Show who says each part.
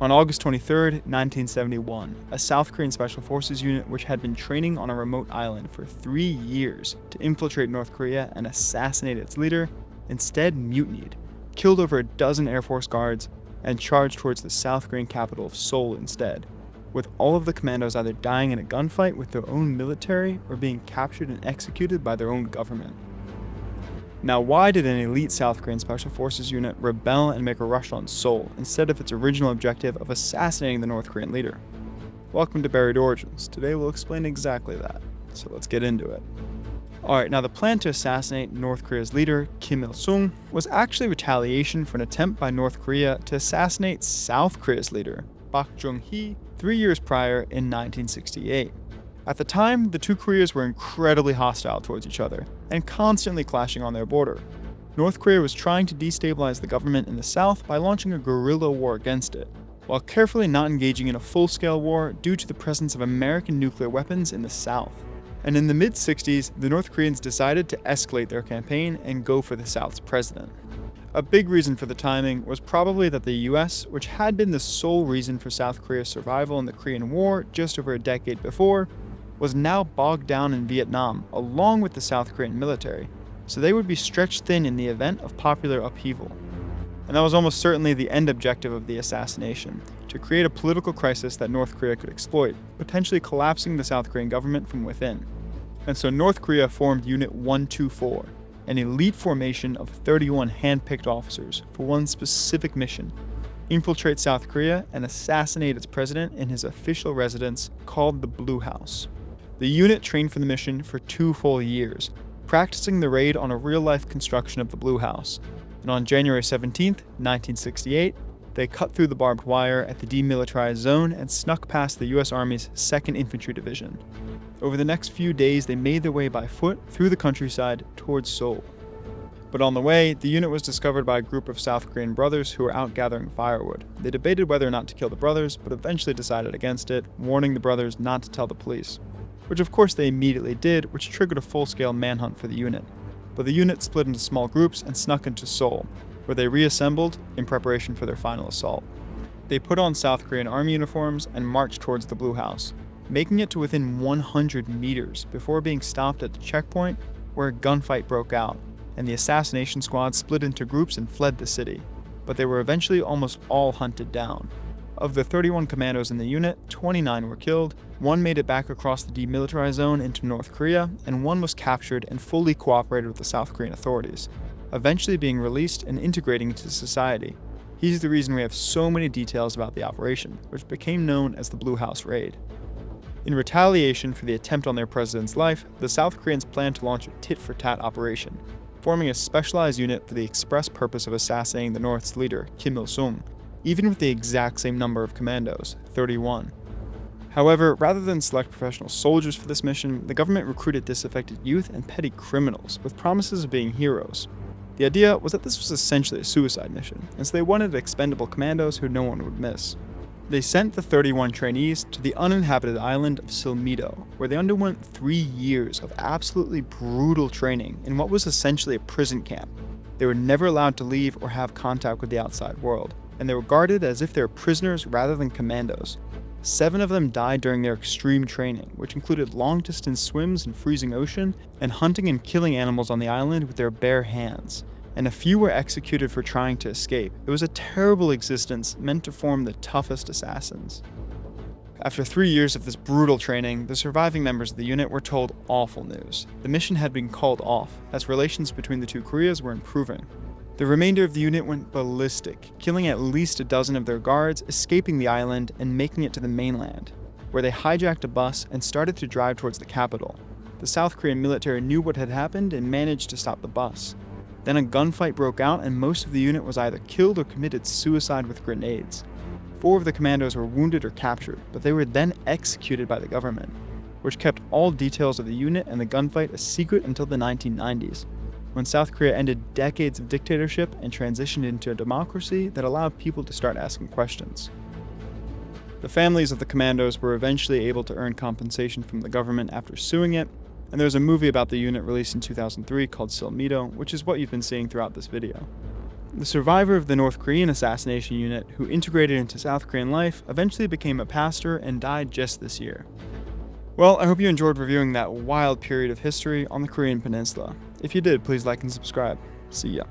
Speaker 1: On August 23, 1971, a South Korean Special Forces unit which had been training on a remote island for 3 years to infiltrate North Korea and assassinate its leader, instead mutinied, killed over a dozen Air Force guards, and charged towards the South Korean capital of Seoul instead, with all of the commandos either dying in a gunfight with their own military or being captured and executed by their own government. Now, why did an elite South Korean Special Forces unit rebel and make a rush on Seoul instead of its original objective of assassinating the North Korean leader? Welcome to Buried Origins. Today we'll explain exactly that, so let's get into it. Alright, now the plan to assassinate North Korea's leader, Kim Il-sung, was actually retaliation for an attempt by North Korea to assassinate South Korea's leader, Chung Hee, 3 years prior in 1968. At the time, the two Koreas were incredibly hostile towards each other, and constantly clashing on their border. North Korea was trying to destabilize the government in the south by launching a guerrilla war against it, while carefully not engaging in a full-scale war due to the presence of American nuclear weapons in the south. And in the mid-60s, the North Koreans decided to escalate their campaign and go for the South's president. A big reason for the timing was probably that the US, which had been the sole reason for South Korea's survival in the Korean War just over a decade before, was now bogged down in Vietnam along with the South Korean military, so they would be stretched thin in the event of popular upheaval. And that was almost certainly the end objective of the assassination, to create a political crisis that North Korea could exploit, potentially collapsing the South Korean government from within. And so North Korea formed Unit 124, an elite formation of 31 hand-picked officers for one specific mission: infiltrate South Korea and assassinate its president in his official residence called the Blue House. The unit trained for the mission for 2 full years, practicing the raid on a real-life construction of the Blue House, and on January 17, 1968, they cut through the barbed wire at the demilitarized zone and snuck past the US Army's 2nd Infantry Division. Over the next few days, they made their way by foot through the countryside towards Seoul. But on the way, the unit was discovered by a group of South Korean brothers who were out gathering firewood. They debated whether or not to kill the brothers, but eventually decided against it, warning the brothers not to tell the police, which of course they immediately did, which triggered a full-scale manhunt for the unit. But the unit split into small groups and snuck into Seoul, where they reassembled in preparation for their final assault. They put on South Korean army uniforms and marched towards the Blue House, making it to within 100 meters before being stopped at the checkpoint, where a gunfight broke out, and the assassination squad split into groups and fled the city, but they were eventually almost all hunted down. Of the 31 commandos in the unit, 29 were killed, 1 made it back across the demilitarized zone into North Korea, and 1 was captured and fully cooperated with the South Korean authorities, eventually being released and integrating into society. He's the reason we have so many details about the operation, which became known as the Blue House Raid. In retaliation for the attempt on their president's life, the South Koreans planned to launch a tit-for-tat operation, forming a specialized unit for the express purpose of assassinating the North's leader, Kim Il-sung, even with the exact same number of commandos, 31. However, rather than select professional soldiers for this mission, the government recruited disaffected youth and petty criminals with promises of being heroes. The idea was that this was essentially a suicide mission, and so they wanted expendable commandos who no one would miss. They sent the 31 trainees to the uninhabited island of Silmido, where they underwent 3 years of absolutely brutal training in what was essentially a prison camp. They were never allowed to leave or have contact with the outside world, and they were guarded as if they were prisoners rather than commandos. 7 of them died during their extreme training, which included long-distance swims in freezing ocean and hunting and killing animals on the island with their bare hands. And a few were executed for trying to escape. It was a terrible existence meant to form the toughest assassins. After 3 years of this brutal training, the surviving members of the unit were told awful news. The mission had been called off, as relations between the two Koreas were improving. The remainder of the unit went ballistic, killing at least a dozen of their guards, escaping the island, and making it to the mainland, where they hijacked a bus and started to drive towards the capital. The South Korean military knew what had happened and managed to stop the bus. Then a gunfight broke out and most of the unit was either killed or committed suicide with grenades. 4 of the commandos were wounded or captured, but they were then executed by the government, which kept all details of the unit and the gunfight a secret until the 1990s, when South Korea ended decades of dictatorship and transitioned into a democracy that allowed people to start asking questions. The families of the commandos were eventually able to earn compensation from the government after suing it, and there's a movie about the unit released in 2003 called Silmido, which is what you've been seeing throughout this video. The survivor of the North Korean assassination unit, who integrated into South Korean life, eventually became a pastor and died just this year. Well, I hope you enjoyed reviewing that wild period of history on the Korean Peninsula. If you did, please like and subscribe. See ya.